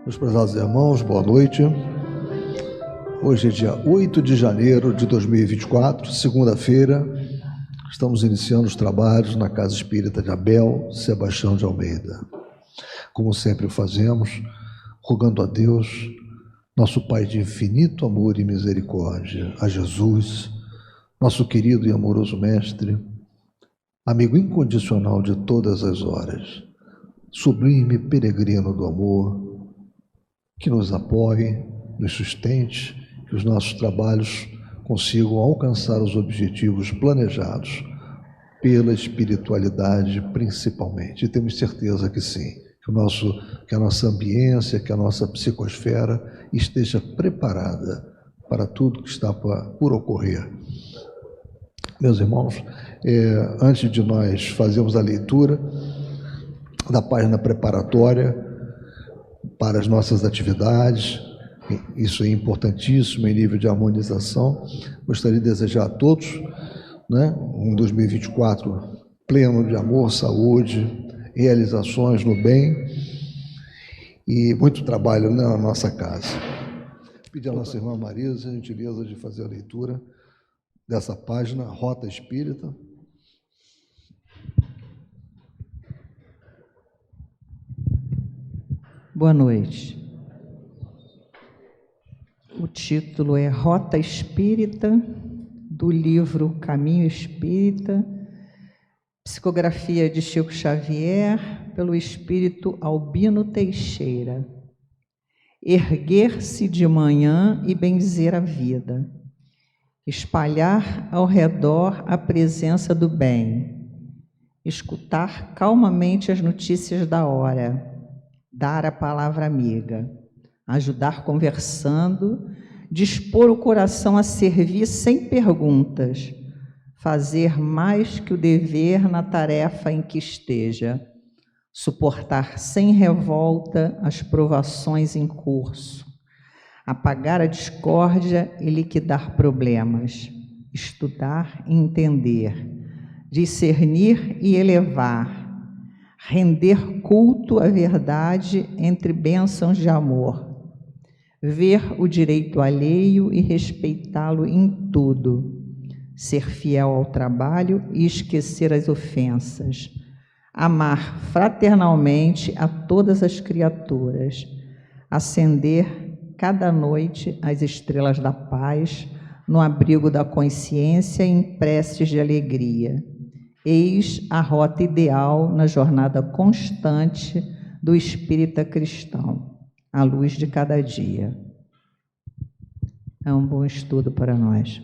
Meus prezados irmãos, boa noite. Hoje é dia 8 de janeiro de 2024, segunda-feira. Estamos iniciando os trabalhos na Casa Espírita de Abel Sebastião de Almeida. Como sempre fazemos, rogando a Deus, nosso Pai de infinito amor e misericórdia, a Jesus, nosso querido e amoroso Mestre, amigo incondicional de todas as horas, sublime peregrino do amor, que nos apoie, nos sustente, que os nossos trabalhos consigam alcançar os objetivos planejados pela espiritualidade principalmente. E temos certeza que sim, que a nossa ambiência, que a nossa psicosfera esteja preparada para tudo que está por ocorrer. Meus irmãos, antes de nós fazermos a leitura da página preparatória para as nossas atividades, isso é importantíssimo em nível de harmonização, gostaria de desejar a todos, um 2024 pleno de amor, saúde, realizações no bem e muito trabalho na nossa casa. Pedir à nossa irmã Marisa a gentileza de fazer a leitura dessa página, Rota Espírita. Boa noite. O título é Rota Espírita, do livro Caminho Espírita, psicografia de Chico Xavier, pelo espírito Albino Teixeira. Erguer-se de manhã e benzer a vida, espalhar ao redor a presença do bem, escutar calmamente as notícias da hora, dar a palavra amiga, ajudar conversando, dispor o coração a servir sem perguntas, fazer mais que o dever na tarefa em que esteja, suportar sem revolta as provações em curso, apagar a discórdia e liquidar problemas, estudar e entender, discernir e elevar, render culto à verdade entre bênçãos de amor, ver o direito alheio e respeitá-lo em tudo, ser fiel ao trabalho e esquecer as ofensas, amar fraternalmente a todas as criaturas, acender cada noite as estrelas da paz no abrigo da consciência em preces de alegria. Eis a rota ideal na jornada constante do espírita cristão, à luz de cada dia. É um bom estudo para nós.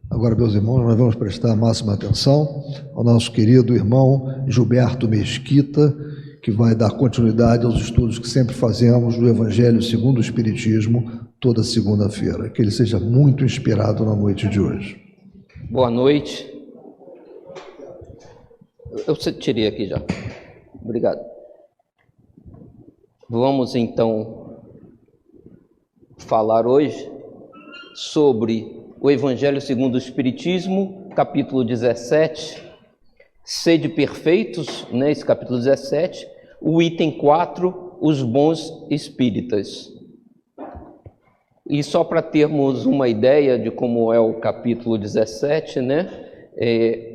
Agora, meus irmãos, nós vamos prestar a máxima atenção ao nosso querido irmão Gilberto Mesquita, que vai dar continuidade aos estudos que sempre fazemos do Evangelho segundo o Espiritismo, toda segunda-feira. Que ele seja muito inspirado na noite de hoje. Boa noite. Eu tirei aqui já. Obrigado. Vamos então falar hoje sobre o Evangelho segundo o Espiritismo, capítulo 17, Sede Perfeitos, esse capítulo 17, o item 4, os bons espíritas. E só para termos uma ideia de como é o capítulo 17,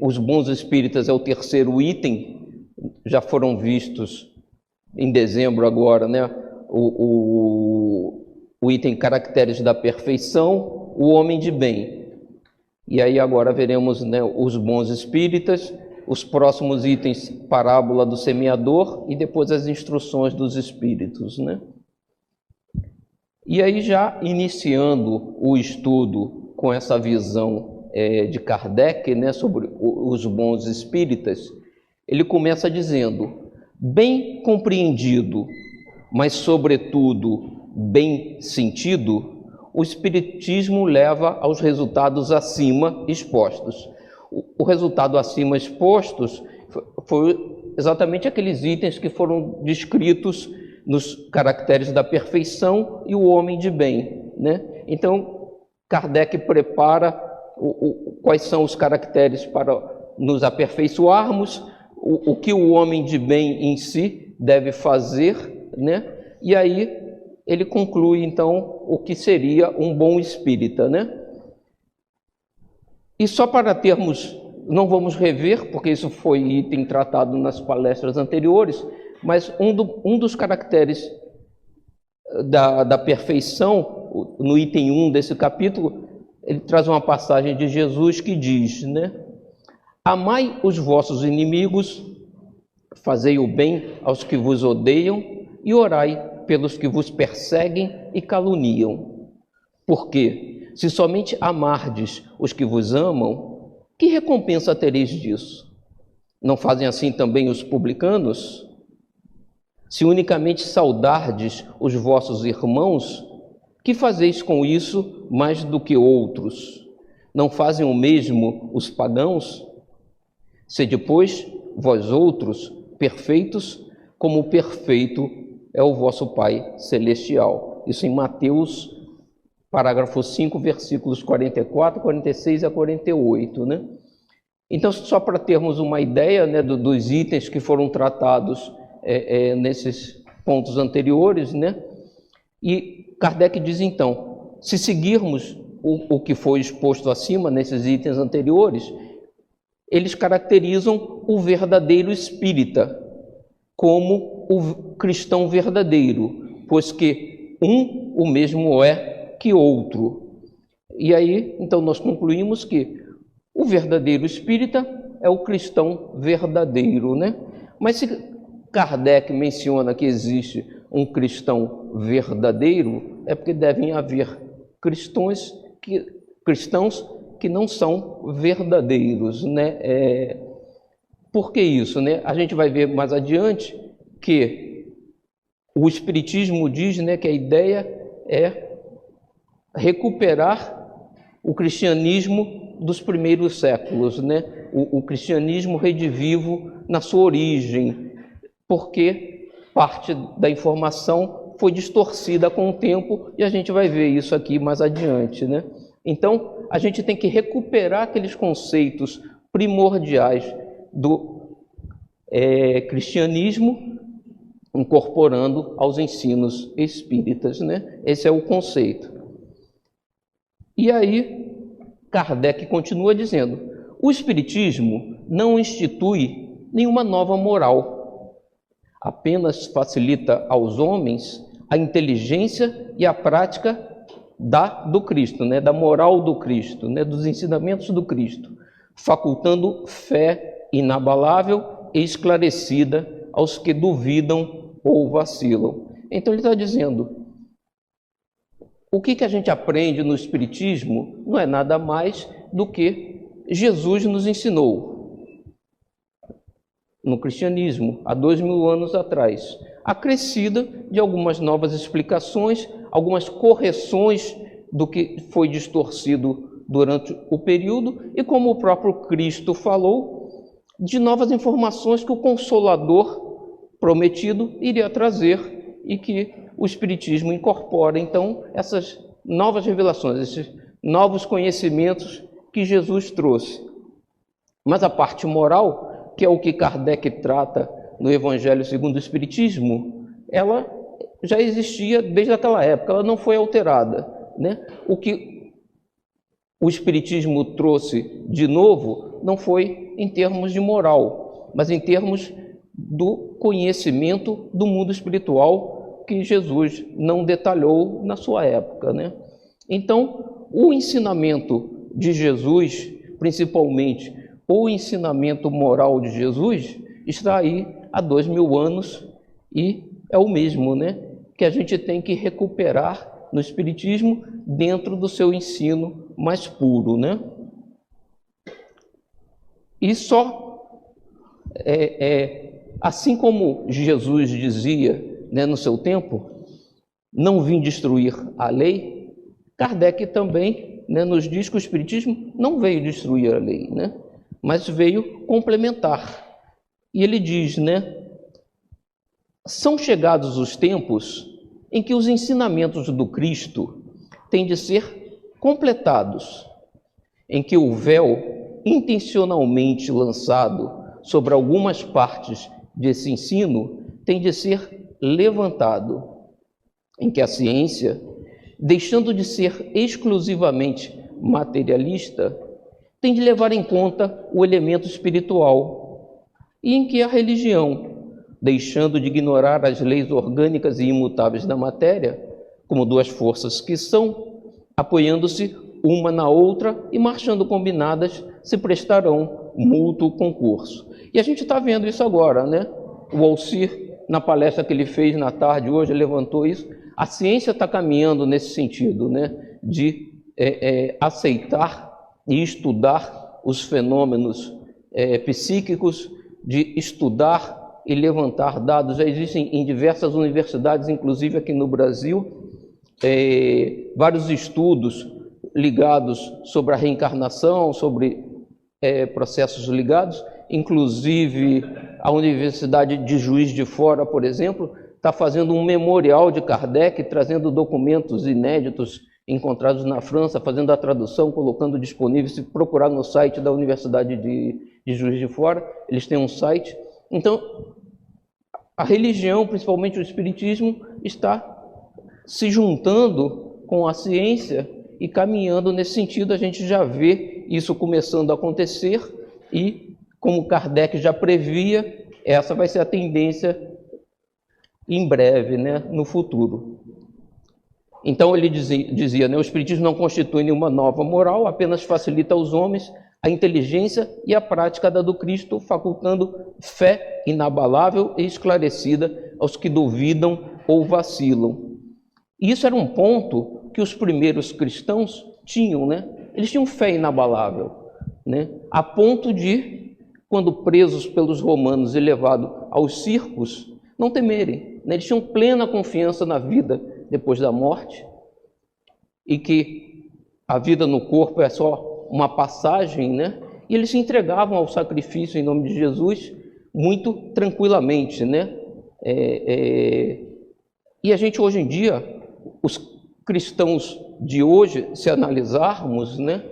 os bons espíritas é o terceiro item, já foram vistos em dezembro agora, o item Caracteres da Perfeição, o homem de bem. E aí agora veremos os bons espíritas, os próximos itens, Parábola do Semeador e depois as instruções dos espíritos. E aí já iniciando o estudo com essa visão de Kardec, sobre os bons espíritas, ele começa dizendo: bem compreendido, mas sobretudo bem sentido, o espiritismo leva aos resultados acima expostos. O resultado acima expostos foi exatamente aqueles itens que foram descritos nos Caracteres da Perfeição e o homem de bem. Então, Kardec prepara quais são os caracteres para nos aperfeiçoarmos, o que o homem de bem em si deve fazer, E aí ele conclui, então, o que seria um bom espírita, né? E só para termos, não vamos rever, porque isso foi item tratado nas palestras anteriores, mas um dos caracteres da perfeição, no item 1 desse capítulo, ele traz uma passagem de Jesus que diz, né? Amai os vossos inimigos, fazei o bem aos que vos odeiam e orai pelos que vos perseguem e caluniam. Porque, se somente amardes os que vos amam, que recompensa tereis disso? Não fazem assim também os publicanos? Se unicamente saudardes os vossos irmãos, que fazeis com isso mais do que outros? Não fazem o mesmo os pagãos? Sede, pois, vós outros perfeitos, como perfeito é o vosso Pai Celestial. Isso em Mateus, parágrafo 5, versículos 44, 46 a 48, né? Então, só para termos uma ideia, né, dos itens que foram tratados nesses pontos anteriores, né? E Kardec diz, então, se seguirmos o que foi exposto acima, nesses itens anteriores, eles caracterizam o verdadeiro espírita como o cristão verdadeiro, pois que o mesmo é que outro. E aí, então, nós concluímos que o verdadeiro espírita é o cristão verdadeiro, né? Mas se Kardec menciona que existe um cristão verdadeiro, é porque devem haver cristãos que não são verdadeiros, né? Por que isso, né? A gente vai ver mais adiante que o Espiritismo diz, né, que a ideia é recuperar o cristianismo dos primeiros séculos, né? O cristianismo redivivo na sua origem, porque parte da informação foi distorcida com o tempo, e a gente vai ver isso aqui mais adiante, né? Então, a gente tem que recuperar aqueles conceitos primordiais do cristianismo, incorporando aos ensinos espíritas, né? Esse é o conceito. E aí, Kardec continua dizendo: o espiritismo não institui nenhuma nova moral, apenas facilita aos homens a inteligência e a prática do Cristo, né? Da moral do Cristo, né? Dos ensinamentos do Cristo, facultando fé inabalável e esclarecida aos que duvidam ou vacilam. Então ele está dizendo, o que a gente aprende no Espiritismo não é nada mais do que Jesus nos ensinou no cristianismo, há 2000 anos atrás, acrescida de algumas novas explicações, algumas correções do que foi distorcido durante o período, e como o próprio Cristo falou, de novas informações que o Consolador prometido iria trazer e que o Espiritismo incorpora, então, essas novas revelações, esses novos conhecimentos que Jesus trouxe. Mas a parte moral, que é o que Kardec trata no Evangelho segundo o Espiritismo, ela já existia desde aquela época, ela não foi alterada, né? O que o Espiritismo trouxe de novo não foi em termos de moral, mas em termos do conhecimento do mundo espiritual que Jesus não detalhou na sua época, né? Então, o ensinamento de Jesus, principalmente o ensinamento moral de Jesus, está aí há 2000 anos e é o mesmo, né? Que a gente tem que recuperar no Espiritismo dentro do seu ensino mais puro, né? E só, assim como Jesus dizia, né, no seu tempo, não vim destruir a lei, Kardec também, né, nos diz que o Espiritismo não veio destruir a lei, né, mas veio complementar. E ele diz, né, são chegados os tempos em que os ensinamentos do Cristo têm de ser completados, em que o véu intencionalmente lançado sobre algumas partes desse ensino tem de ser levantado, em que a ciência, deixando de ser exclusivamente materialista, tem de levar em conta o elemento espiritual, e em que a religião, deixando de ignorar as leis orgânicas e imutáveis da matéria, como duas forças que são, apoiando-se uma na outra e marchando combinadas, se prestarão mútuo concurso. E a gente está vendo isso agora, né? O Alcir, na palestra que ele fez na tarde hoje, levantou isso. A ciência está caminhando nesse sentido, né? De aceitar e estudar os fenômenos psíquicos, de estudar e levantar dados. Já existem em diversas universidades, inclusive aqui no Brasil, vários estudos ligados sobre a reencarnação, sobre processos ligados, inclusive a Universidade de Juiz de Fora, por exemplo, está fazendo um memorial de Kardec, trazendo documentos inéditos encontrados na França, fazendo a tradução, colocando disponível. Se procurar no site da Universidade de Juiz de Fora, eles têm um site. Então, a religião, principalmente o espiritismo, está se juntando com a ciência e caminhando nesse sentido. A gente já vê isso começando a acontecer e, como Kardec já previa, essa vai ser a tendência em breve, né, no futuro. Então ele dizia, né, o espiritismo não constitui nenhuma nova moral, apenas facilita aos homens a inteligência e a prática da do Cristo, facultando fé inabalável e esclarecida aos que duvidam ou vacilam. E isso era um ponto que os primeiros cristãos tinham, né? Eles tinham fé inabalável, né? A ponto de, quando presos pelos romanos e levados aos circos, não temerem, né? Eles tinham plena confiança na vida depois da morte e que a vida no corpo é só uma passagem, né? E eles se entregavam ao sacrifício em nome de Jesus muito tranquilamente, né? E a gente hoje em dia, os cristãos de hoje, se analisarmos, né,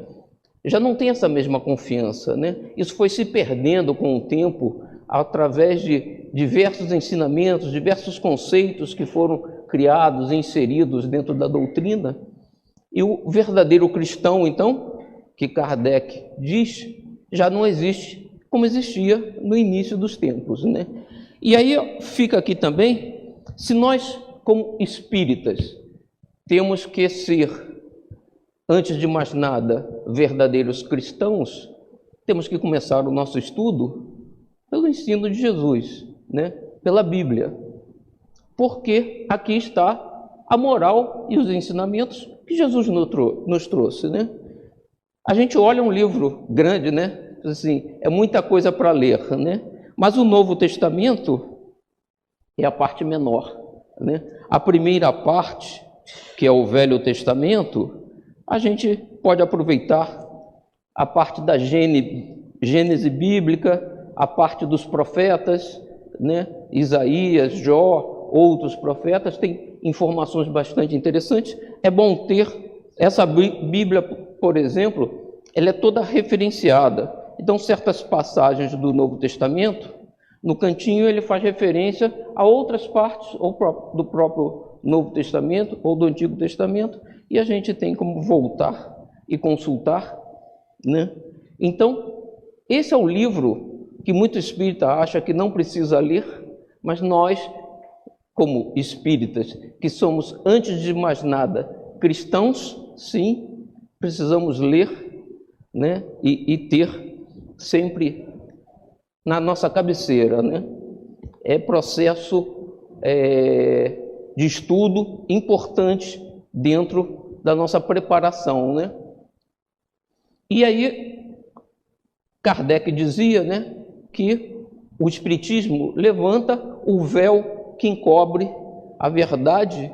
já não tem essa mesma confiança, né? Isso foi se perdendo com o tempo através de diversos ensinamentos, diversos conceitos que foram criados e inseridos dentro da doutrina. E o verdadeiro cristão, então, que Kardec diz, já não existe como existia no início dos tempos, né? E aí fica aqui também, se nós, como espíritas, temos que ser, antes de mais nada, verdadeiros cristãos, temos que começar o nosso estudo pelo ensino de Jesus, né? Pela Bíblia. Porque aqui está a moral e os ensinamentos que Jesus nos trouxe, né? A gente olha um livro grande, né? Assim, é muita coisa para ler, né? Mas o Novo Testamento é a parte menor, né? A primeira parte, que é o Velho Testamento, a gente pode aproveitar a parte da Gênese bíblica, a parte dos profetas, né? Isaías, Jó, outros profetas, tem informações bastante interessantes. É bom ter essa Bíblia, por exemplo, ela é toda referenciada. Então, certas passagens do Novo Testamento, no cantinho ele faz referência a outras partes, ou do próprio Novo Testamento, ou do Antigo Testamento, e a gente tem como voltar e consultar, né? Então, esse é um livro que muito espírita acha que não precisa ler, mas nós, como espíritas, que somos, antes de mais nada, cristãos, sim, precisamos ler, né? E ter sempre na nossa cabeceira, né? É processo de estudo importante dentro da nossa preparação, né? E aí Kardec dizia, né, que o espiritismo levanta o véu que encobre a verdade,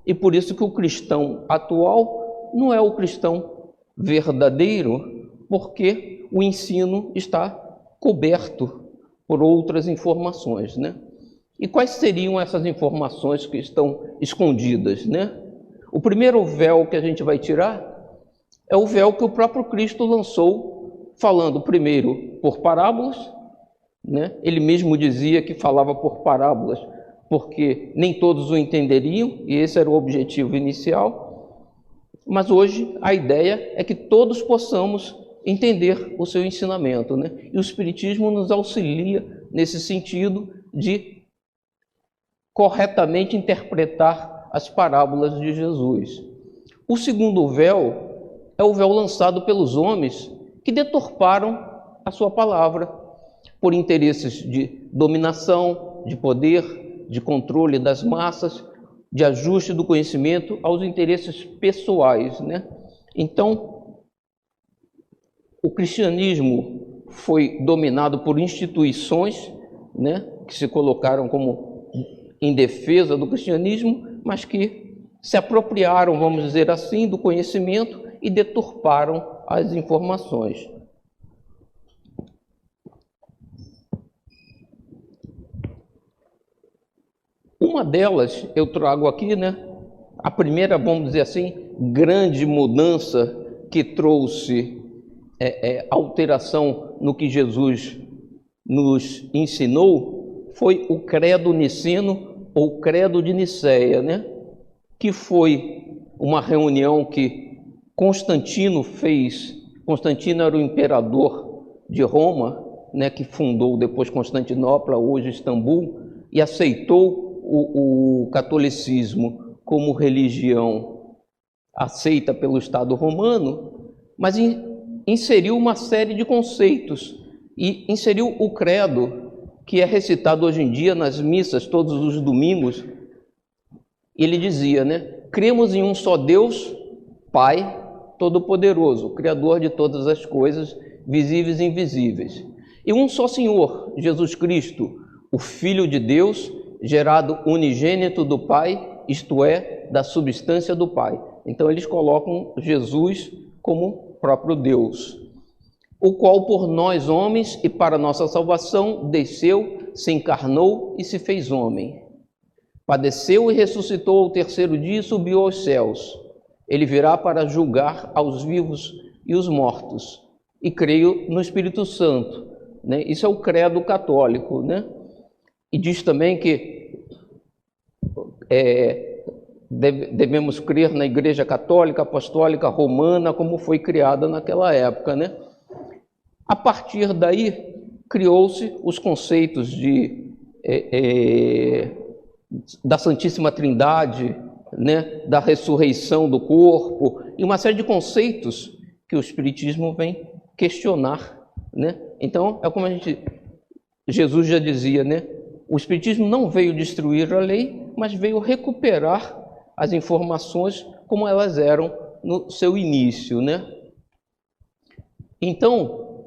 e por isso que o cristão atual não é o cristão verdadeiro, porque o ensino está coberto por outras informações, né? E quais seriam essas informações que estão escondidas, né? O primeiro véu que a gente vai tirar é o véu que o próprio Cristo lançou, falando primeiro por parábolas, né? Ele mesmo dizia que falava por parábolas porque nem todos o entenderiam, e esse era o objetivo inicial. Mas hoje a ideia é que todos possamos entender o seu ensinamento, né? E o Espiritismo nos auxilia nesse sentido de corretamente interpretar as parábolas de Jesus. O segundo véu é o véu lançado pelos homens que deturparam a sua palavra por interesses de dominação, de poder, de controle das massas, de ajuste do conhecimento aos interesses pessoais, né? Então, o cristianismo foi dominado por instituições, né, que se colocaram como em defesa do cristianismo, mas que se apropriaram, vamos dizer assim, do conhecimento e deturparam as informações. Uma delas eu trago aqui, né? A primeira, vamos dizer assim, grande mudança que trouxe alteração no que Jesus nos ensinou foi o Credo Niceno ou Credo de Nicéia, né? Que foi uma reunião que Constantino fez. Constantino era o imperador de Roma, né, que fundou depois Constantinopla, hoje Istambul, e aceitou o catolicismo como religião aceita pelo Estado romano, mas inseriu uma série de conceitos e inseriu o credo, que é recitado hoje em dia nas missas todos os domingos. Ele dizia, né: cremos em um só Deus, Pai Todo-Poderoso, Criador de todas as coisas, visíveis e invisíveis, e um só Senhor, Jesus Cristo, o Filho de Deus, gerado unigênito do Pai, isto é, da substância do Pai. Então eles colocam Jesus como próprio Deus, o qual por nós homens e para nossa salvação desceu, se encarnou e se fez homem. Padeceu e ressuscitou ao terceiro dia e subiu aos céus. Ele virá para julgar aos vivos e os mortos. E creio no Espírito Santo, né? Isso é o credo católico, né? E diz também que devemos crer na Igreja Católica, Apostólica, Romana, como foi criada naquela época, né? A partir daí, criou-se os conceitos da Santíssima Trindade, né? Da ressurreição do corpo, e uma série de conceitos que o Espiritismo vem questionar, né? Então, é como Jesus já dizia, né? O Espiritismo não veio destruir a lei, mas veio recuperar as informações como elas eram no seu início, né? Então,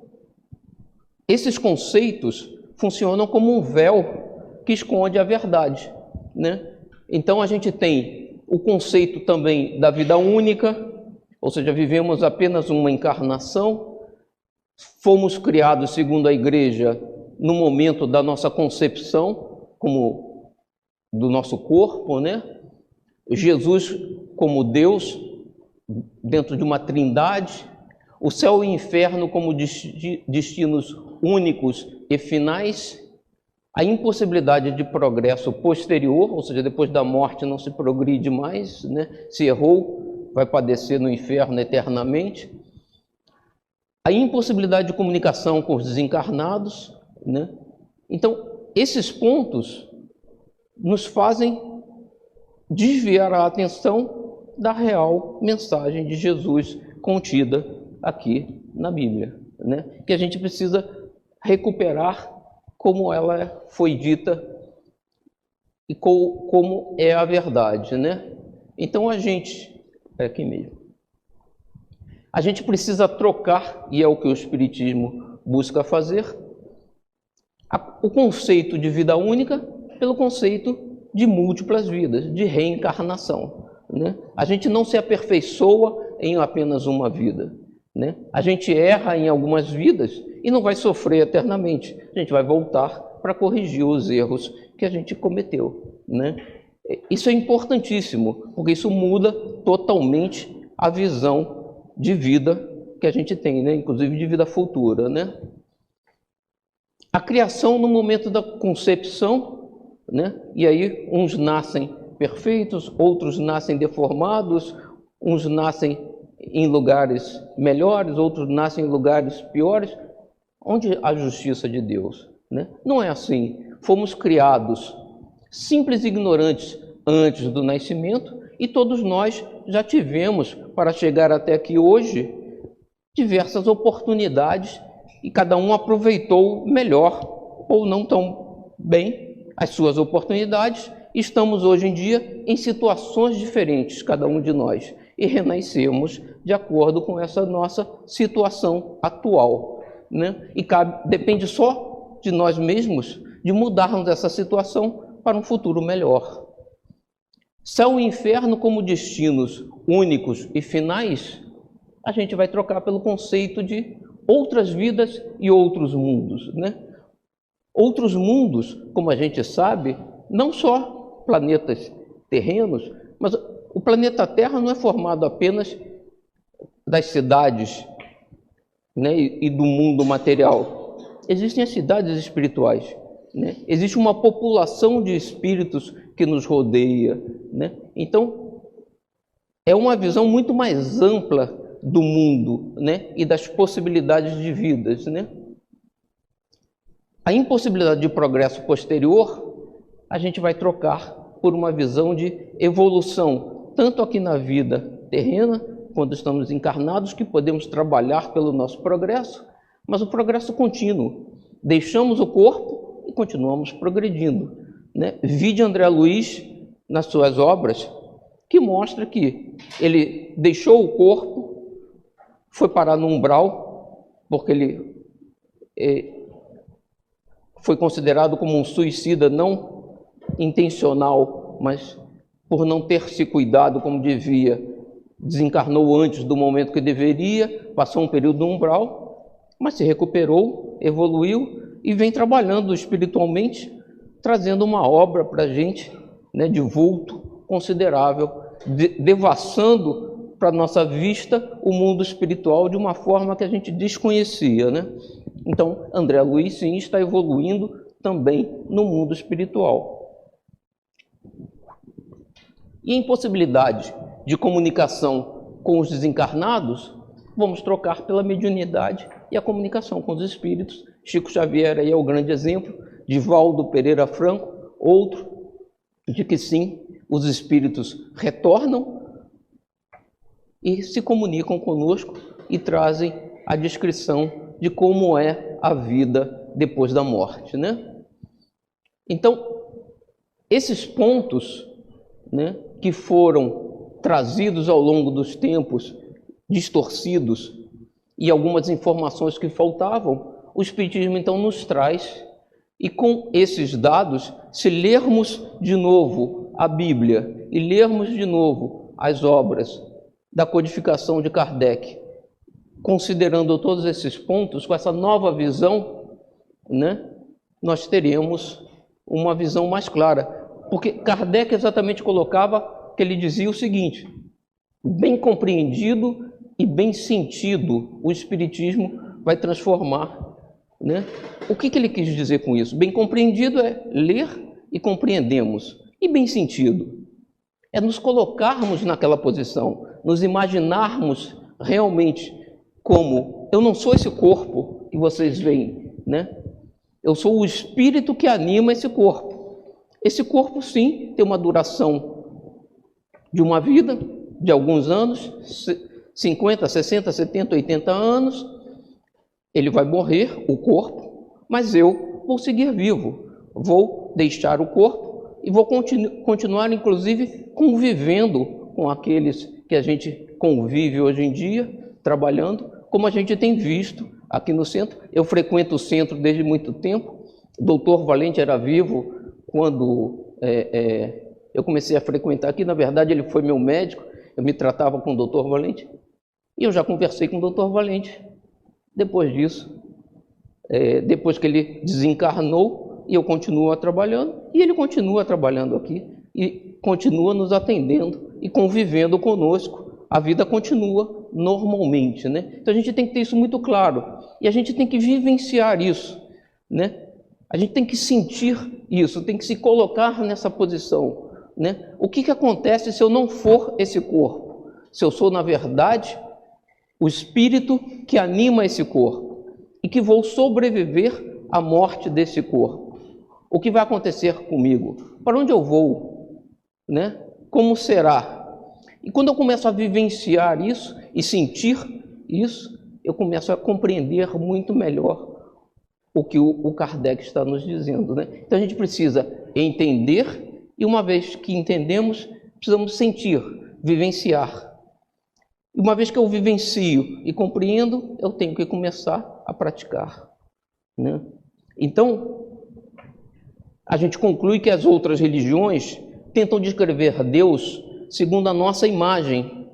esses conceitos funcionam como um véu que esconde a verdade, né? Então, a gente tem o conceito também da vida única, ou seja, vivemos apenas uma encarnação, fomos criados, segundo a Igreja, no momento da nossa concepção, como do nosso corpo, né? Jesus como Deus, dentro de uma trindade, o céu e o inferno como destinos únicos e finais, a impossibilidade de progresso posterior, ou seja, depois da morte não se progride mais, né? Se errou, vai padecer no inferno eternamente, a impossibilidade de comunicação com os desencarnados, né? Então, esses pontos nos fazem desviar a atenção da real mensagem de Jesus contida aqui na Bíblia, né? Que a gente precisa recuperar como ela foi dita e como é a verdade, né? Então a gente, aqui mesmo, a gente precisa trocar, e é o que o Espiritismo busca fazer, o conceito de vida única pelo conceito de múltiplas vidas, de reencarnação, né? A gente não se aperfeiçoa em apenas uma vida, né? A gente erra em algumas vidas e não vai sofrer eternamente. A gente vai voltar para corrigir os erros que a gente cometeu, né? Isso é importantíssimo, porque isso muda totalmente a visão de vida que a gente tem, né? Inclusive de vida futura, né? A criação no momento da concepção né? E aí uns nascem perfeitos, outros nascem deformados, uns nascem em lugares melhores, outros nascem em lugares piores. Onde a justiça de Deus, né? Não é assim. Fomos criados simples e ignorantes antes do nascimento, e todos nós já tivemos, para chegar até aqui hoje, diversas oportunidades, e cada um aproveitou melhor ou não tão bem as suas oportunidades. Estamos hoje em dia em situações diferentes, cada um de nós, e renascemos de acordo com essa nossa situação atual, né? E depende só de nós mesmos de mudarmos essa situação para um futuro melhor. Céu e inferno como destinos únicos e finais, a gente vai trocar pelo conceito de outras vidas e outros mundos, né? Outros mundos, como a gente sabe, não só planetas terrenos, mas o planeta Terra não é formado apenas das cidades, né, e do mundo material. Existem as cidades espirituais, né? Existe uma população de espíritos que nos rodeia, né? Então, é uma visão muito mais ampla do mundo, né, e das possibilidades de vidas, né? A impossibilidade de progresso posterior, a gente vai trocar por uma visão de evolução, tanto aqui na vida terrena, quando estamos encarnados, que podemos trabalhar pelo nosso progresso, mas o progresso contínuo. Deixamos o corpo e continuamos progredindo, né? Vide André Luiz nas suas obras, que mostra que ele deixou o corpo, foi parar no umbral, porque ele foi considerado como um suicida não intencional, mas por não ter se cuidado como devia, desencarnou antes do momento que deveria, passou um período no umbral, mas se recuperou, evoluiu e vem trabalhando espiritualmente, trazendo uma obra para a gente, né, de vulto considerável, devassando para a nossa vista o mundo espiritual de uma forma que a gente desconhecia, né? Então, André Luiz, sim, está evoluindo também no mundo espiritual. E a impossibilidade de comunicação com os desencarnados, vamos trocar pela mediunidade e a comunicação com os espíritos. Chico Xavier aí é o grande exemplo, Divaldo Pereira Franco, outro, de que sim, os espíritos retornam e se comunicam conosco e trazem a descrição de como é a vida depois da morte, né? Então, esses pontos, né, que foram trazidos ao longo dos tempos, distorcidos, e algumas informações que faltavam, o Espiritismo então nos traz, e com esses dados, se lermos de novo a Bíblia e lermos de novo as obras da codificação de Kardec, considerando todos esses pontos, com essa nova visão, né, nós teremos uma visão mais clara. Porque Kardec exatamente colocava que ele dizia o seguinte: bem compreendido e bem sentido, o Espiritismo vai transformar, né? O que ele quis dizer com isso? Bem compreendido é ler e compreendemos. E bem sentido é nos colocarmos naquela posição, nos imaginarmos realmente como eu não sou esse corpo que vocês veem, né? Eu sou o espírito que anima esse corpo. Esse corpo, sim, tem uma duração de uma vida, de alguns anos, 50, 60, 70, 80 anos. Ele vai morrer, o corpo, mas eu vou seguir vivo. Vou deixar o corpo e vou continuar, inclusive, convivendo com aqueles que a gente convive hoje em dia, trabalhando, como a gente tem visto aqui no centro. Eu frequento o centro desde muito tempo. O doutor Valente era vivo quando eu comecei a frequentar aqui. Na verdade, ele foi meu médico, eu me tratava com o doutor Valente, e eu já conversei com o doutor Valente. Depois disso, depois que ele desencarnou, e eu continuo trabalhando, e ele continua trabalhando aqui, e continua nos atendendo e convivendo conosco. A vida continua normalmente, né? Então a gente tem que ter isso muito claro, e a gente tem que vivenciar isso, né? A gente tem que sentir isso, tem que se colocar nessa posição, né? O que acontece se eu não for esse corpo? Se eu sou, na verdade, o espírito que anima esse corpo e que vou sobreviver à morte desse corpo. O que vai acontecer comigo? Para onde eu vou? Né? Como será? E quando eu começo a vivenciar isso e sentir isso, eu começo a compreender muito melhor o que o Kardec está nos dizendo, né? Então a gente precisa entender, e uma vez que entendemos, precisamos sentir, vivenciar. E uma vez que eu vivencio e compreendo, eu tenho que começar a praticar, né? Então, a gente conclui que as outras religiões tentam descrever Deus segundo a nossa imagem,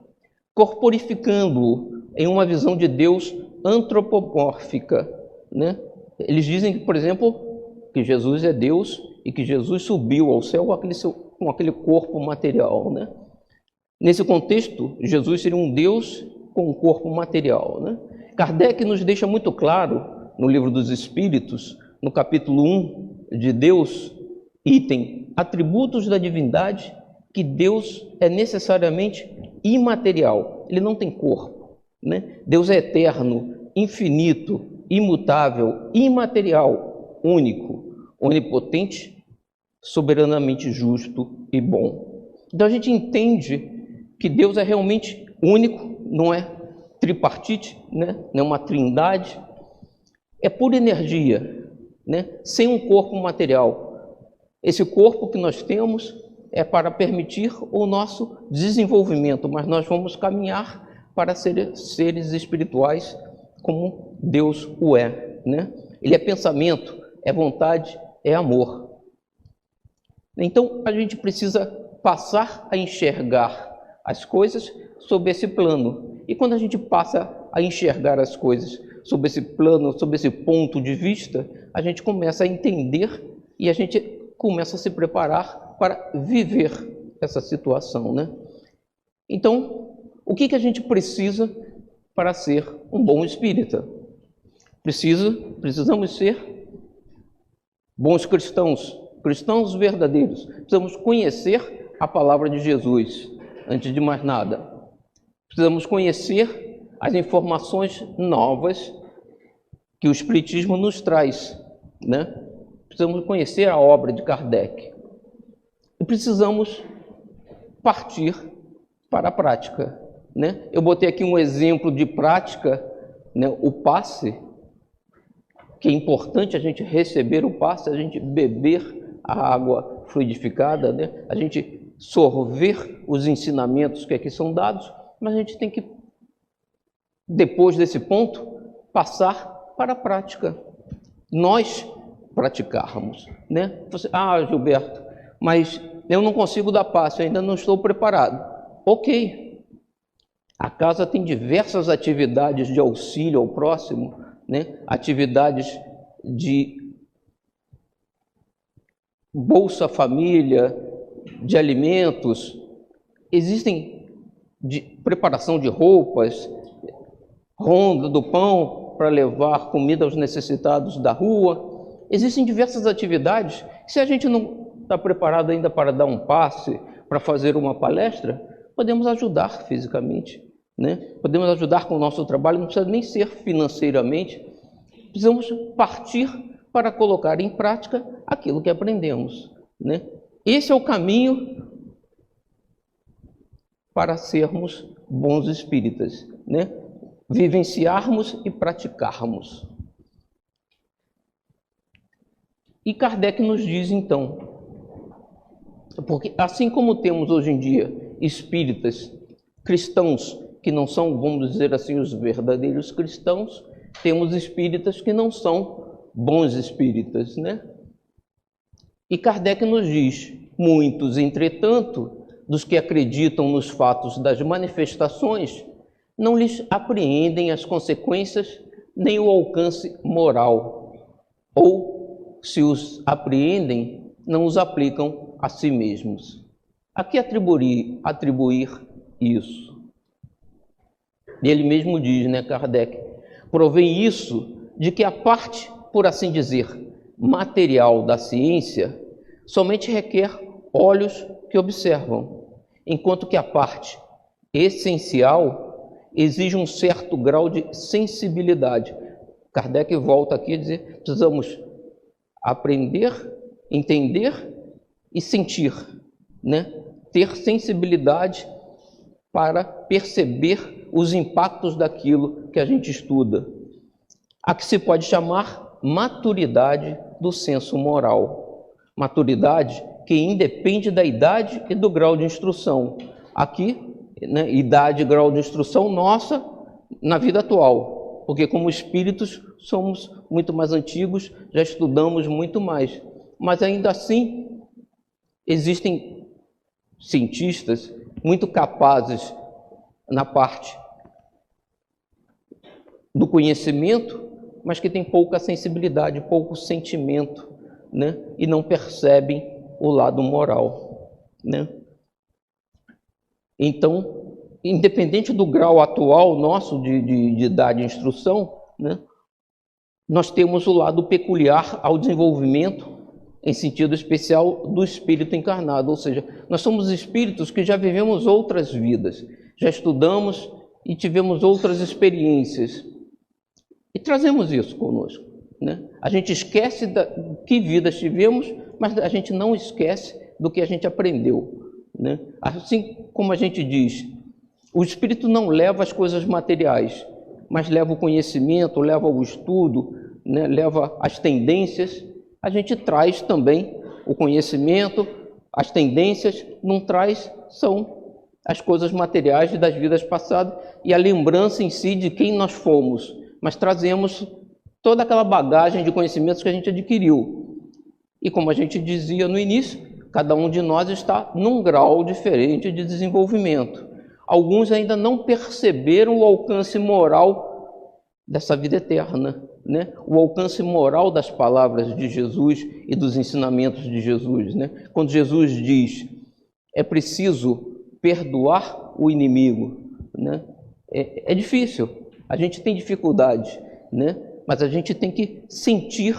corporificando-o em uma visão de Deus antropomórfica, né? Eles dizem, por exemplo, que Jesus é Deus e que Jesus subiu ao céu com aquele corpo material, né? Nesse contexto, Jesus seria um Deus com um corpo material, né? Kardec nos deixa muito claro, no Livro dos Espíritos, no capítulo 1 de Deus, item atributos da divindade, que Deus é necessariamente imaterial, ele não tem corpo, né? Deus é eterno, infinito, imutável, imaterial, único, onipotente, soberanamente justo e bom. Então a gente entende que Deus é realmente único, não é tripartite, né? Não é uma trindade, é pura energia, né? Sem um corpo material. Esse corpo que nós temos é para permitir o nosso desenvolvimento, mas nós vamos caminhar para ser seres espirituais como Deus o é, né? Ele é pensamento, é vontade, é amor. Então a gente precisa passar a enxergar as coisas sob esse plano. E quando a gente passa a enxergar as coisas sob esse plano, sob esse ponto de vista, a gente começa a entender e a gente começa a se preparar para viver essa situação, né? Então, o que a gente precisa para ser um bom espírita? Precisamos ser bons cristãos, cristãos verdadeiros. Precisamos conhecer a palavra de Jesus, antes de mais nada. Precisamos conhecer as informações novas que o Espiritismo nos traz, né? Precisamos conhecer a obra de Kardec. E precisamos partir para a prática, né? Eu botei aqui um exemplo de prática, né? O passe, que é importante a gente receber o passe, a gente beber a água fluidificada, né? A gente sorver os ensinamentos que aqui são dados, mas a gente tem que, depois desse ponto, passar para a prática. Nós praticarmos, né? Você, Gilberto, mas eu não consigo dar passe, eu ainda não estou preparado. Ok. A casa tem diversas atividades de auxílio ao próximo, né? Atividades de Bolsa Família, de alimentos, existem de preparação de roupas, ronda do pão para levar comida aos necessitados da rua. Existem diversas atividades. Se a gente não está preparado ainda para dar um passe, para fazer uma palestra, podemos ajudar fisicamente, né? Podemos ajudar com o nosso trabalho, não precisa nem ser financeiramente. Precisamos partir para colocar em prática aquilo que aprendemos, né? Esse é o caminho para sermos bons espíritas, né? Vivenciarmos e praticarmos. E Kardec nos diz então, porque assim como temos hoje em dia espíritas cristãos que não são, vamos dizer assim, os verdadeiros cristãos, temos espíritas que não são bons espíritas, né? E Kardec nos diz, muitos, entretanto, dos que acreditam nos fatos das manifestações, não lhes apreendem as consequências nem o alcance moral, ou, se os apreendem, não os aplicam a si mesmos. A que atribuir isso? E ele mesmo diz, né, Kardec, provém isso de que a parte, por assim dizer, material da ciência somente requer olhos que observam, enquanto que a parte essencial exige um certo grau de sensibilidade. Kardec volta aqui a dizer: precisamos aprender, entender e sentir, né? Ter sensibilidade para perceber os impactos daquilo que a gente estuda. A que se pode chamar maturidade do senso moral. Maturidade que independe da idade e do grau de instrução. Aqui, né, idade e grau de instrução nossa na vida atual, porque como espíritos somos muito mais antigos, já estudamos muito mais. Mas ainda assim, existem cientistas muito capazes na parte do conhecimento, mas que têm pouca sensibilidade, pouco sentimento, né? E não percebem o lado moral, né? Então, independente do grau atual nosso de idade e instrução, né? Nós temos o lado peculiar ao desenvolvimento, em sentido especial, do espírito encarnado, ou seja, nós somos espíritos que já vivemos outras vidas, já estudamos e tivemos outras experiências e trazemos isso conosco, né? A gente esquece que vidas tivemos, mas a gente não esquece do que a gente aprendeu, né? Assim como a gente diz, o espírito não leva as coisas materiais, mas leva o conhecimento, leva o estudo, né? Leva as tendências. A gente traz também o conhecimento, as tendências, não traz, são as coisas materiais das vidas passadas e a lembrança em si de quem nós fomos, mas trazemos toda aquela bagagem de conhecimentos que a gente adquiriu. E como a gente dizia no início, cada um de nós está num grau diferente de desenvolvimento. Alguns ainda não perceberam o alcance moral dessa vida eterna, né? O alcance moral das palavras de Jesus e dos ensinamentos de Jesus, né? Quando Jesus diz: é preciso perdoar o inimigo, né? É difícil, a gente tem dificuldade, né? Mas a gente tem que sentir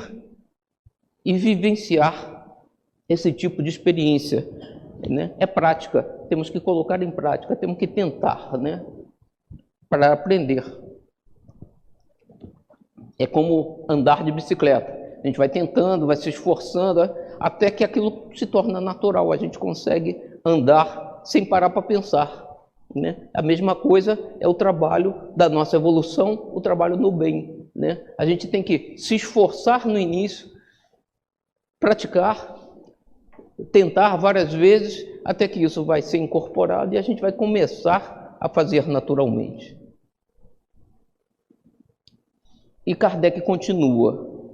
e vivenciar esse tipo de experiência, né? É prática, temos que colocar em prática, temos que tentar, né? Para aprender. É como andar de bicicleta. A gente vai tentando, vai se esforçando, até que aquilo se torna natural. A gente consegue andar sem parar para pensar, né? A mesma coisa é o trabalho da nossa evolução, o trabalho no bem, né? A gente tem que se esforçar no início, praticar, tentar várias vezes, até que isso vai ser incorporado e a gente vai começar a fazer naturalmente. E Kardec continua: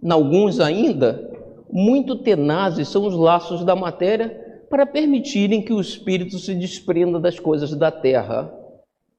em alguns ainda, muito tenazes são os laços da matéria para permitirem que o espírito se desprenda das coisas da terra.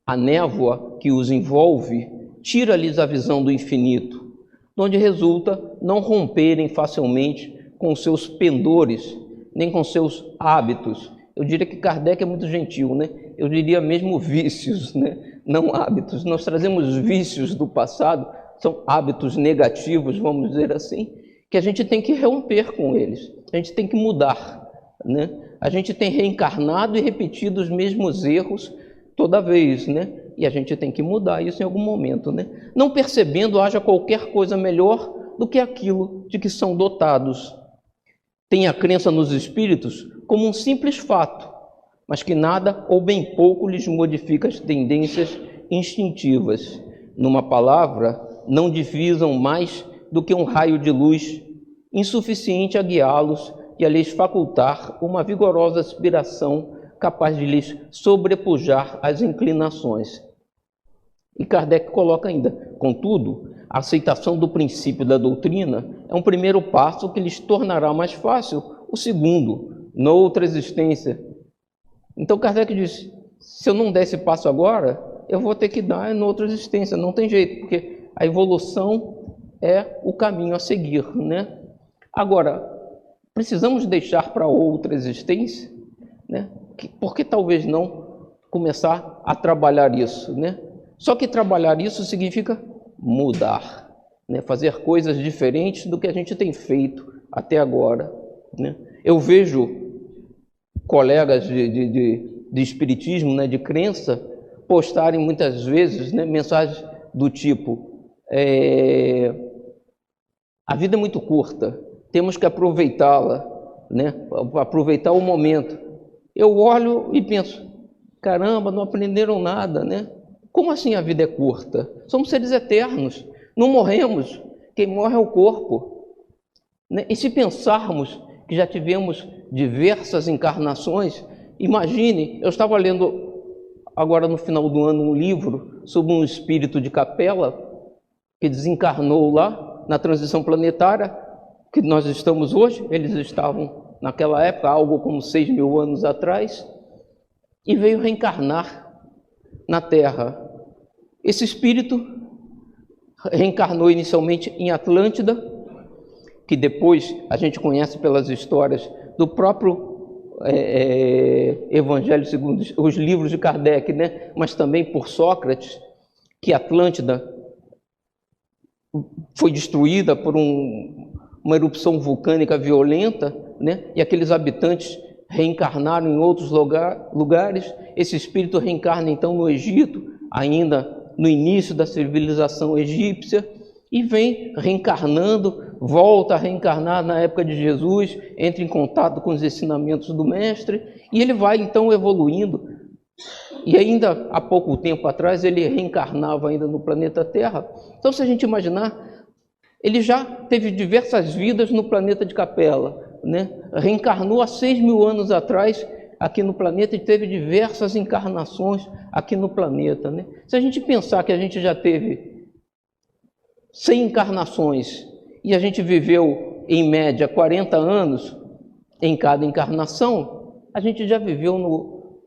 A névoa que os envolve tira-lhes a visão do infinito, onde resulta não romperem facilmente com seus pendores, nem com seus hábitos. Eu diria que Kardec é muito gentil, né? Eu diria mesmo vícios, né? Não hábitos. Nós trazemos vícios do passado, são hábitos negativos, vamos dizer assim, que a gente tem que romper com eles, a gente tem que mudar, né? A gente tem reencarnado e repetido os mesmos erros toda vez, né? E a gente tem que mudar isso em algum momento, né? Não percebendo haja qualquer coisa melhor do que aquilo de que são dotados. Tem a crença nos espíritos como um simples fato, mas que nada ou bem pouco lhes modifica as tendências instintivas. Numa palavra, não divisam mais do que um raio de luz, insuficiente a guiá-los e a lhes facultar uma vigorosa aspiração capaz de lhes sobrepujar as inclinações. E Kardec coloca ainda: contudo, a aceitação do princípio da doutrina é um primeiro passo que lhes tornará mais fácil o segundo, noutra existência. Então Kardec diz: se eu não der esse passo agora, eu vou ter que dar em outra existência, não tem jeito, porque a evolução é o caminho a seguir, né? Agora, precisamos deixar para outra existência, né? Por que talvez não começar a trabalhar isso, né? Só que trabalhar isso significa mudar, né? Fazer coisas diferentes do que a gente tem feito até agora, né? Eu vejo colegas de espiritismo, né, de crença, postarem muitas vezes, né, mensagens do tipo: a vida é muito curta, temos que aproveitá-la, né, aproveitar o momento. Eu olho e penso: caramba, não aprenderam nada, né? Como assim a vida é curta? Somos seres eternos, não morremos, quem morre é o corpo, né? E se pensarmos que já tivemos diversas encarnações, imagine, eu estava lendo agora no final do ano um livro sobre um espírito de capela que desencarnou lá na transição planetária que nós estamos hoje. Eles estavam naquela época, algo como 6.000 anos atrás, e veio reencarnar na Terra. Esse espírito reencarnou inicialmente em Atlântida, que depois a gente conhece pelas histórias do próprio Evangelho segundo os livros de Kardec, né? Mas também por Sócrates, que Atlântida foi destruída por uma erupção vulcânica violenta, né? E aqueles habitantes reencarnaram em outros lugares. Esse espírito reencarna então no Egito, ainda no início da civilização egípcia, e vem reencarnando, volta a reencarnar na época de Jesus, entra em contato com os ensinamentos do Mestre, e ele vai então evoluindo. E ainda há pouco tempo atrás ele reencarnava ainda no planeta Terra. Então, se a gente imaginar, ele já teve diversas vidas no planeta de Capela, né? Reencarnou há 6.000 anos atrás aqui no planeta e teve diversas encarnações aqui no planeta, né? Se a gente pensar que a gente já teve 100 encarnações e a gente viveu em média 40 anos em cada encarnação, a gente já viveu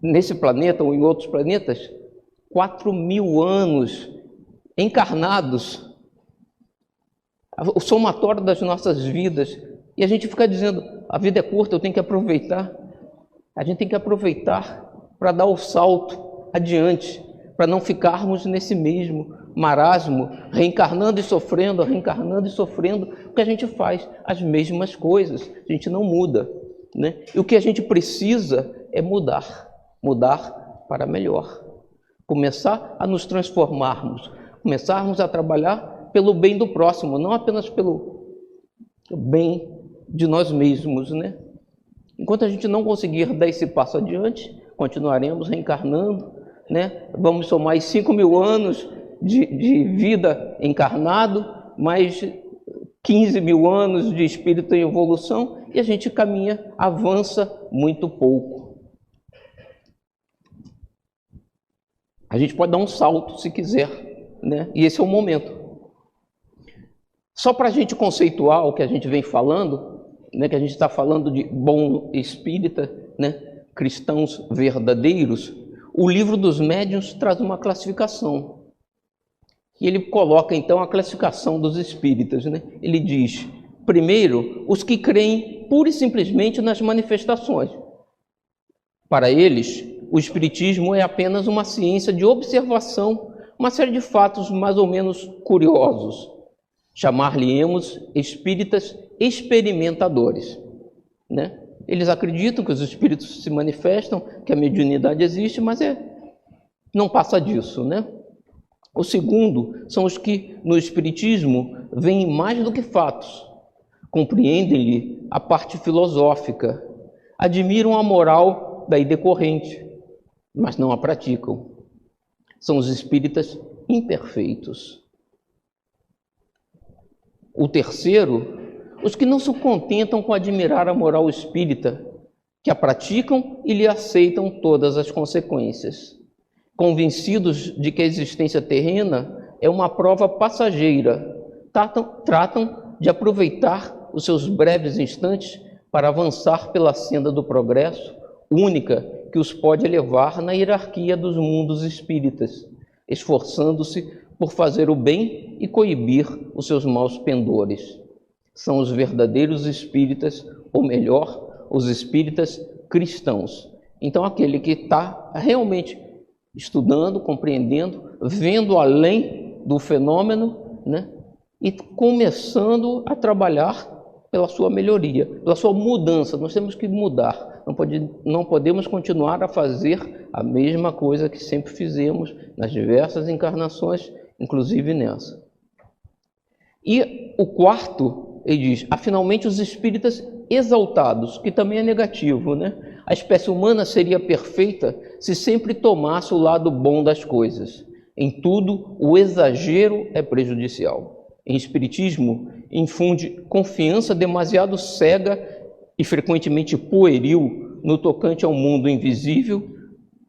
nesse planeta ou em outros planetas 4.000 anos encarnados, o somatório das nossas vidas. E a gente fica dizendo: a vida é curta, eu tenho que aproveitar. A gente tem que aproveitar para dar o salto adiante, para não ficarmos nesse mesmo marasmo, reencarnando e sofrendo, porque a gente faz as mesmas coisas, a gente não muda, né? E o que a gente precisa é mudar para melhor, começar a nos transformarmos, começarmos a trabalhar pelo bem do próximo, não apenas pelo bem de nós mesmos, né? Enquanto a gente não conseguir dar esse passo adiante, continuaremos reencarnando, né? Vamos somar 5.000 anos de vida encarnado, mais 15.000 anos de espírito em evolução, e a gente caminha, avança muito pouco. A gente pode dar um salto se quiser, né? E esse é o momento. Só para a gente conceituar o que a gente vem falando, né? Que a gente está falando de bom espírita, né? Cristãos verdadeiros. O Livro dos Médiuns traz uma classificação. E ele coloca então a classificação dos espíritas, né? Ele diz: primeiro, os que creem pura e simplesmente nas manifestações. Para eles, o espiritismo é apenas uma ciência de observação, uma série de fatos mais ou menos curiosos. Chamar-lhe-emos espíritas experimentadores, né? Eles acreditam que os espíritos se manifestam, que a mediunidade existe, mas não passa disso, né? O segundo são os que no espiritismo veem mais do que fatos, compreendem-lhe a parte filosófica, admiram a moral daí decorrente, mas não a praticam. São os espíritas imperfeitos. O terceiro, os que não se contentam com admirar a moral espírita, que a praticam e lhe aceitam todas as consequências. Convencidos de que a existência terrena é uma prova passageira, tratam de aproveitar os seus breves instantes para avançar pela senda do progresso, única que os pode elevar na hierarquia dos mundos espíritas, esforçando-se por fazer o bem e coibir os seus maus pendores. São os verdadeiros espíritas, ou melhor, os espíritas cristãos. Então, aquele que está realmente estudando, compreendendo, vendo além do fenômeno, né? E começando a trabalhar pela sua melhoria, pela sua mudança. Nós temos que mudar, não podemos continuar a fazer a mesma coisa que sempre fizemos nas diversas encarnações, inclusive nessa. E o quarto, ele diz, finalmente os espíritas exaltados, que também é negativo, né? A espécie humana seria perfeita se sempre tomasse o lado bom das coisas. Em tudo, o exagero é prejudicial. Em espiritismo, infunde confiança demasiado cega e frequentemente pueril no tocante ao mundo invisível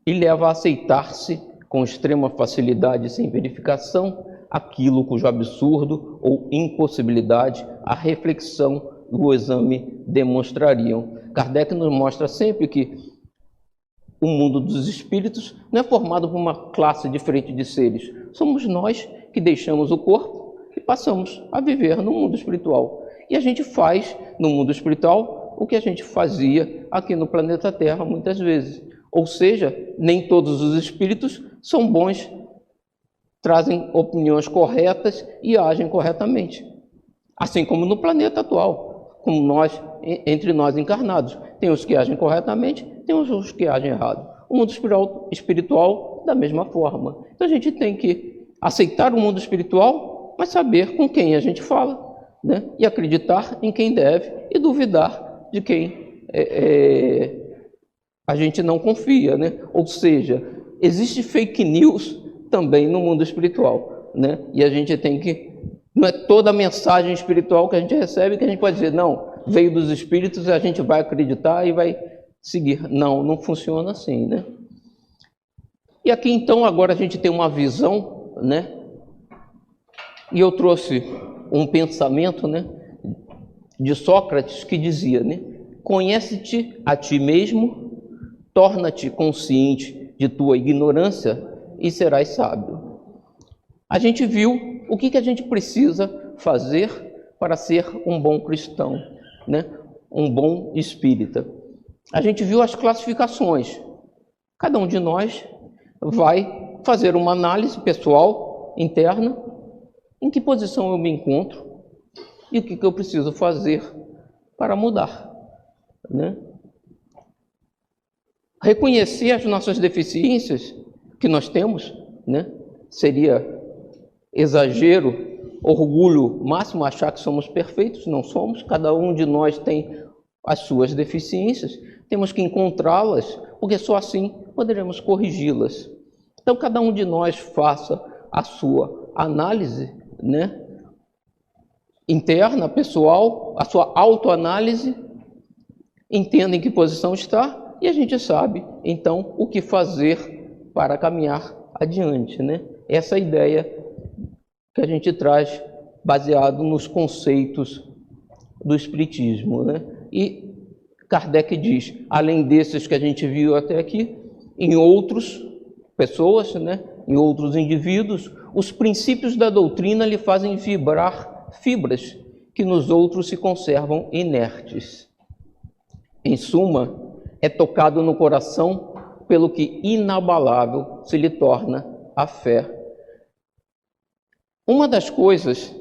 e leva a aceitar-se com extrema facilidade, sem verificação, aquilo cujo absurdo ou impossibilidade a reflexão e o exame demonstrariam. Kardec nos mostra sempre que o mundo dos espíritos não é formado por uma classe diferente de seres. Somos nós que deixamos o corpo e passamos a viver no mundo espiritual. E a gente faz no mundo espiritual o que a gente fazia aqui no planeta Terra muitas vezes. Ou seja, nem todos os espíritos são bons, trazem opiniões corretas e agem corretamente. Assim como no planeta atual, como nós, entre nós encarnados. Tem os que agem corretamente, tem os que agem errado. O mundo espiritual, da mesma forma. Então a gente tem que aceitar o mundo espiritual, mas saber com quem a gente fala, né? E acreditar em quem deve e duvidar de quem a gente não confia, né? Ou seja, existe fake news também no mundo espiritual, né? E a gente tem que... Não é toda a mensagem espiritual que a gente recebe que a gente pode dizer, não, veio dos espíritos e a gente vai acreditar e vai seguir. Não, não funciona assim, né? E aqui então agora a gente tem uma visão, né? E eu trouxe um pensamento, né, de Sócrates que dizia, né, conhece-te a ti mesmo, torna-te consciente de tua ignorância e serás sábio. A gente viu o que a gente precisa fazer para ser um bom cristão, né, um bom espírita. A gente viu as classificações. Cada um de nós vai fazer uma análise pessoal, interna, em que posição eu me encontro e o que eu preciso fazer para mudar, né? Reconhecer as nossas deficiências que nós temos, né? Seria exagero, orgulho máximo achar que somos perfeitos, não somos. Cada um de nós tem as suas deficiências, temos que encontrá-las, porque só assim poderemos corrigi-las. Então cada um de nós faça a sua análise, né, interna, pessoal, a sua autoanálise, entenda em que posição está e a gente sabe, então, o que fazer para caminhar adiante, né? Essa é a ideia que a gente traz baseado nos conceitos do Espiritismo, né? E Kardec diz, além desses que a gente viu até aqui, em outras pessoas, né, em outros indivíduos, os princípios da doutrina lhe fazem vibrar fibras que nos outros se conservam inertes. Em suma, é tocado no coração pelo que inabalável se lhe torna a fé. Uma das coisas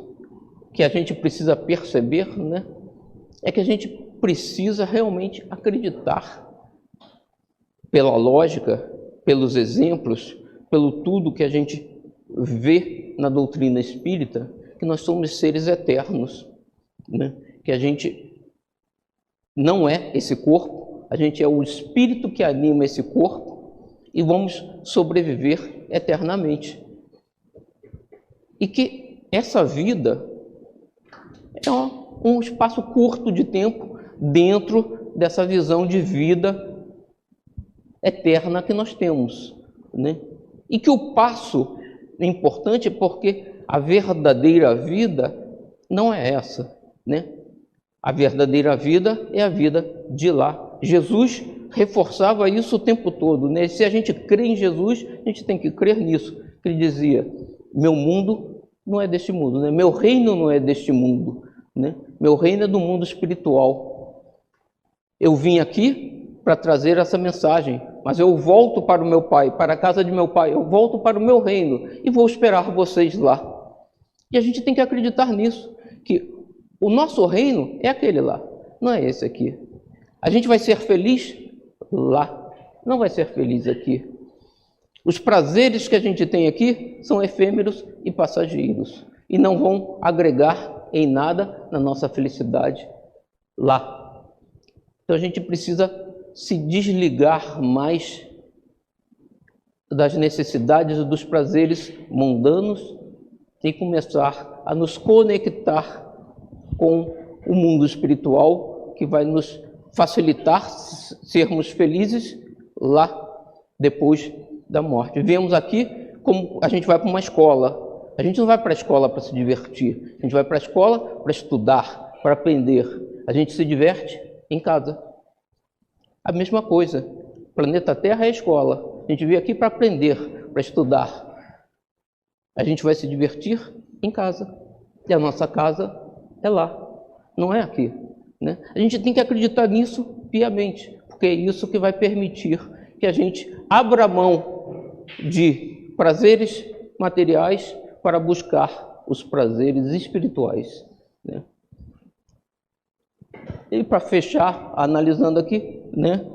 que a gente precisa perceber, né, é que a gente precisa realmente acreditar, pela lógica, pelos exemplos, pelo tudo que a gente vê na doutrina espírita, que nós somos seres eternos, né? Que a gente não é esse corpo, a gente é o espírito que anima esse corpo e vamos sobreviver eternamente. E que essa vida é um espaço curto de tempo dentro dessa visão de vida eterna que nós temos, né? E que o passo é importante porque a verdadeira vida não é essa, né? A verdadeira vida é a vida de lá. Jesus reforçava isso o tempo todo, né? Se a gente crê em Jesus, a gente tem que crer nisso. Ele dizia, meu mundo não é deste mundo, né? Meu reino não é deste mundo, né? Meu reino é do mundo espiritual. Eu vim aqui para trazer essa mensagem, mas eu volto para o meu Pai, para a casa de meu Pai, eu volto para o meu reino e vou esperar vocês lá. E a gente tem que acreditar nisso, que o nosso reino é aquele lá, não é esse aqui. A gente vai ser feliz lá, não vai ser feliz aqui. Os prazeres que a gente tem aqui são efêmeros e passageiros e não vão agregar em nada na nossa felicidade lá. Então a gente precisa se desligar mais das necessidades e dos prazeres mundanos e começar a nos conectar com o mundo espiritual, que vai nos facilitar sermos felizes lá depois da morte. Vemos aqui como a gente vai para uma escola. A gente não vai para a escola para se divertir. A gente vai para a escola para estudar, para aprender. A gente se diverte em casa. A mesma coisa. O planeta Terra é a escola. A gente veio aqui para aprender, para estudar. A gente vai se divertir em casa. E a nossa casa é lá. Não é aqui, né? A gente tem que acreditar nisso piamente, porque é isso que vai permitir que a gente abra mão de prazeres materiais para buscar os prazeres espirituais, né? E para fechar, analisando aqui, né,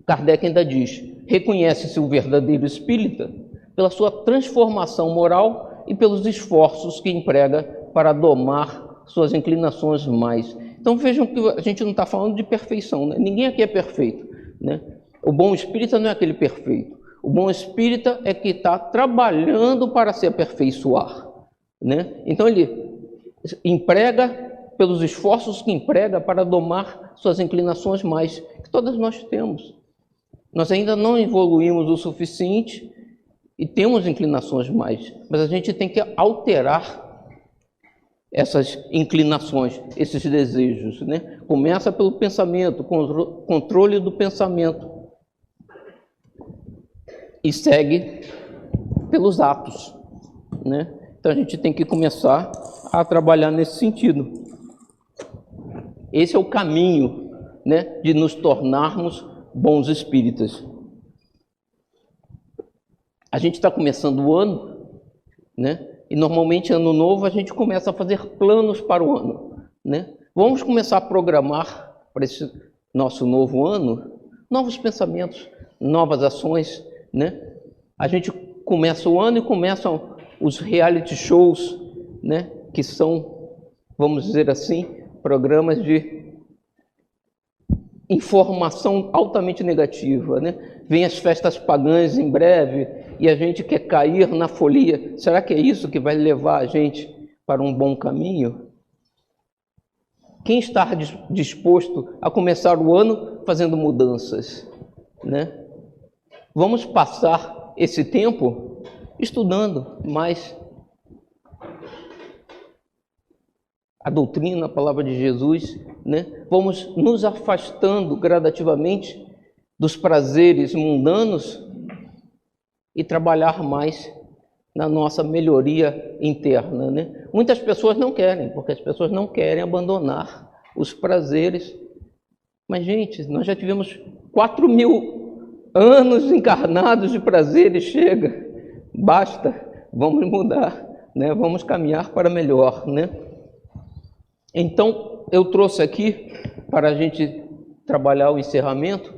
Kardec ainda diz: reconhece-se o verdadeiro espírita pela sua transformação moral e pelos esforços que emprega para domar suas inclinações mais. Então vejam que a gente não está falando de perfeição, né? Ninguém aqui é perfeito, né? O bom espírita não é aquele perfeito. O bom espírita é que está trabalhando para se aperfeiçoar, né? Então ele emprega, pelos esforços que emprega para domar suas inclinações mais, que todas nós temos. Nós ainda não evoluímos o suficiente e temos inclinações mais, mas a gente tem que alterar essas inclinações, esses desejos, né? Começa pelo pensamento, controle do pensamento, e segue pelos atos, né? Então a gente tem que começar a trabalhar nesse sentido. Esse é o caminho, né, de nos tornarmos bons espíritas. A gente está começando o ano, né? E normalmente, ano novo, a gente começa a fazer planos para o ano, né? Vamos começar a programar para esse nosso novo ano novos pensamentos, novas ações, né? A gente começa o ano e começam os reality shows, né? Que são, vamos dizer assim, programas de informação altamente negativa, né? Vem as festas pagãs em breve e a gente quer cair na folia. Será que é isso que vai levar a gente para um bom caminho? Quem está disposto a começar o ano fazendo mudanças, né? Vamos passar esse tempo estudando mais a doutrina, a palavra de Jesus, né? Vamos nos afastando gradativamente dos prazeres mundanos e trabalhar mais na nossa melhoria interna, né? Muitas pessoas não querem, porque as pessoas não querem abandonar os prazeres. Mas, gente, nós já tivemos 4.000 anos encarnados de prazeres, chega, basta, vamos mudar, né? Vamos caminhar para melhor, né? Então, eu trouxe aqui, para a gente trabalhar o encerramento,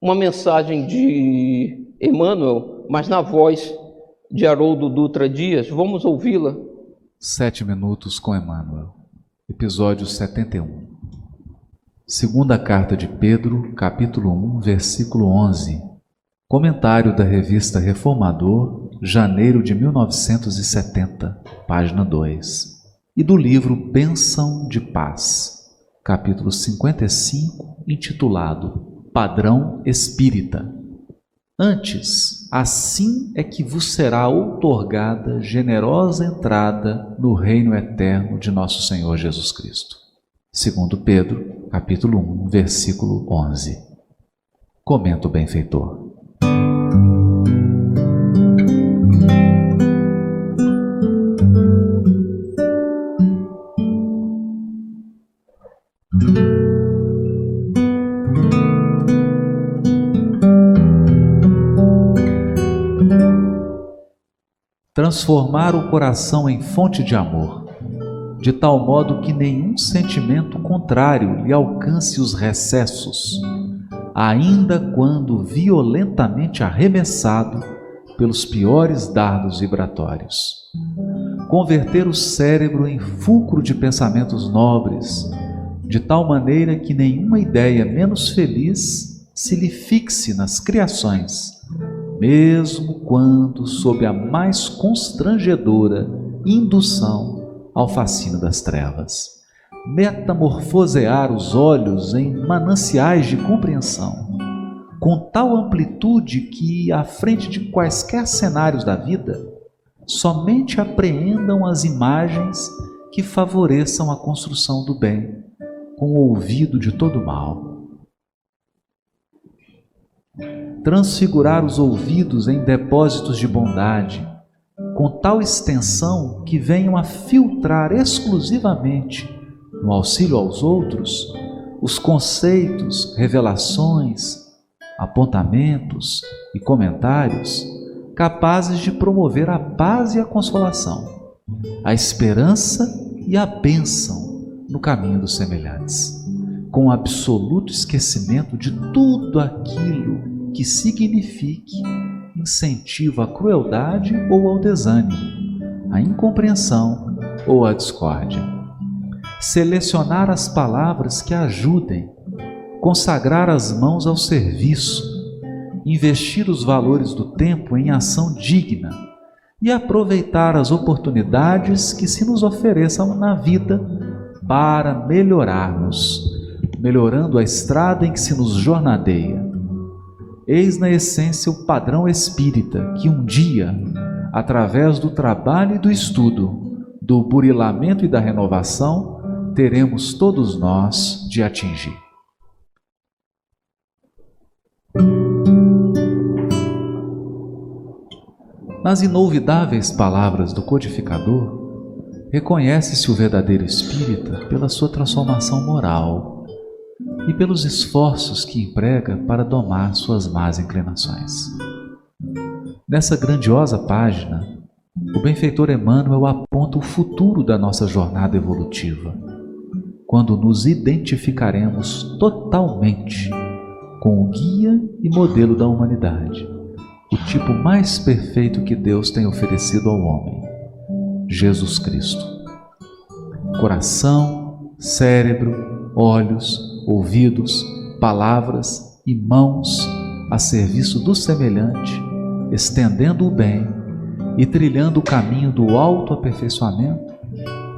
uma mensagem de Emmanuel, mas na voz de Haroldo Dutra Dias. Vamos ouvi-la. 7 minutos com Emmanuel, episódio 71. Segunda carta de Pedro, capítulo 1, versículo 11. Comentário da revista Reformador, janeiro de 1970, página 2. E do livro Bênção de Paz, capítulo 55, intitulado Padrão Espírita. Antes, assim é que vos será outorgada generosa entrada no reino eterno de nosso Senhor Jesus Cristo. Segundo Pedro, capítulo 1, versículo 11. Comenta o benfeitor. transformar o coração em fonte de amor, de tal modo que nenhum sentimento contrário lhe alcance os recessos, ainda quando violentamente arremessado pelos piores dardos vibratórios. Converter o cérebro em fulcro de pensamentos nobres, de tal maneira que nenhuma ideia menos feliz se lhe fixe nas criações, mesmo quando sob a mais constrangedora indução ao fascínio das trevas. Metamorfosear os olhos em mananciais de compreensão, com tal amplitude que, à frente de quaisquer cenários da vida, somente apreendam as imagens que favoreçam a construção do bem, com o ouvido de todo mal. Transfigurar os ouvidos em depósitos de bondade, com tal extensão que venham a filtrar exclusivamente, no auxílio aos outros, os conceitos, revelações, apontamentos e comentários capazes de promover a paz e a consolação, a esperança e a bênção no caminho dos semelhantes, com absoluto esquecimento de tudo aquilo que signifique incentivo à crueldade ou ao desânimo, à incompreensão ou à discórdia. Selecionar as palavras que ajudem, consagrar as mãos ao serviço, investir os valores do tempo em ação digna e aproveitar as oportunidades que se nos ofereçam na vida para melhorarmos, melhorando a estrada em que se nos jornadeia. Eis na essência o padrão espírita que um dia, através do trabalho e do estudo, do burilamento e da renovação, teremos todos nós de atingir. Nas inolvidáveis palavras do codificador, reconhece-se o verdadeiro espírita pela sua transformação moral e pelos esforços que emprega para domar suas más inclinações. Nessa grandiosa página, o benfeitor Emmanuel aponta o futuro da nossa jornada evolutiva, quando nos identificaremos totalmente com o guia e modelo da humanidade, o tipo mais perfeito que Deus tem oferecido ao homem, Jesus Cristo. Coração, cérebro, olhos, ouvidos, palavras e mãos a serviço do semelhante, estendendo o bem e trilhando o caminho do autoaperfeiçoamento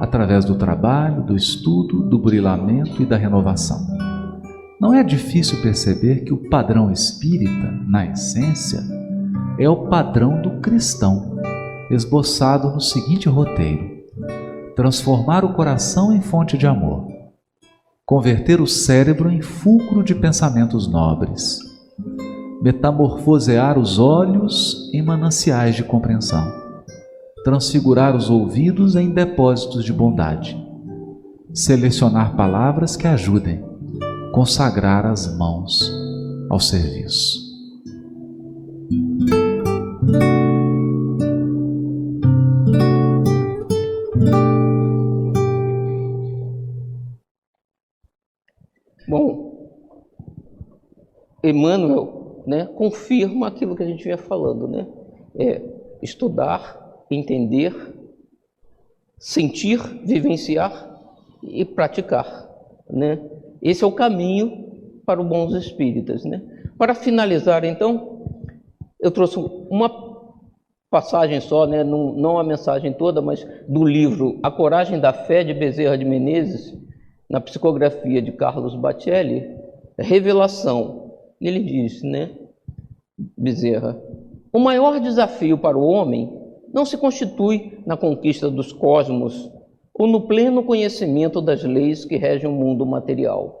através do trabalho, do estudo, do burilamento e da renovação. Não é difícil perceber que o padrão espírita, na essência, é o padrão do cristão, esboçado no seguinte roteiro: transformar o coração em fonte de amor, converter o cérebro em fulcro de pensamentos nobres, metamorfosear os olhos em mananciais de compreensão, transfigurar os ouvidos em depósitos de bondade, selecionar palavras que ajudem, consagrar as mãos ao serviço. Bom, Emmanuel, confirma aquilo que a gente vinha falando, é estudar, entender, sentir, vivenciar e praticar, Esse é o caminho para os bons espíritas, Para finalizar, então, eu trouxe uma passagem só, não a mensagem toda, mas do livro A Coragem da Fé, de Bezerra de Menezes, na psicografia de Carlos Bacelli, Revelação. Ele diz, Bezerra: o maior desafio para o homem não se constitui na conquista dos cosmos ou no pleno conhecimento das leis que regem o mundo material.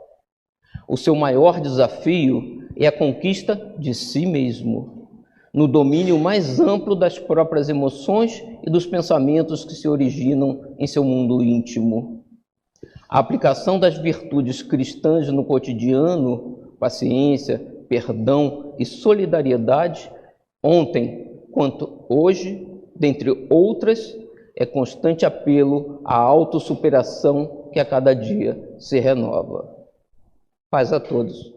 O seu maior desafio é a conquista de si mesmo, no domínio mais amplo das próprias emoções e dos pensamentos que se originam em seu mundo íntimo. A aplicação das virtudes cristãs no cotidiano, paciência, perdão e solidariedade, ontem quanto hoje, dentre outras, é constante apelo à autossuperação que a cada dia se renova. Paz a todos.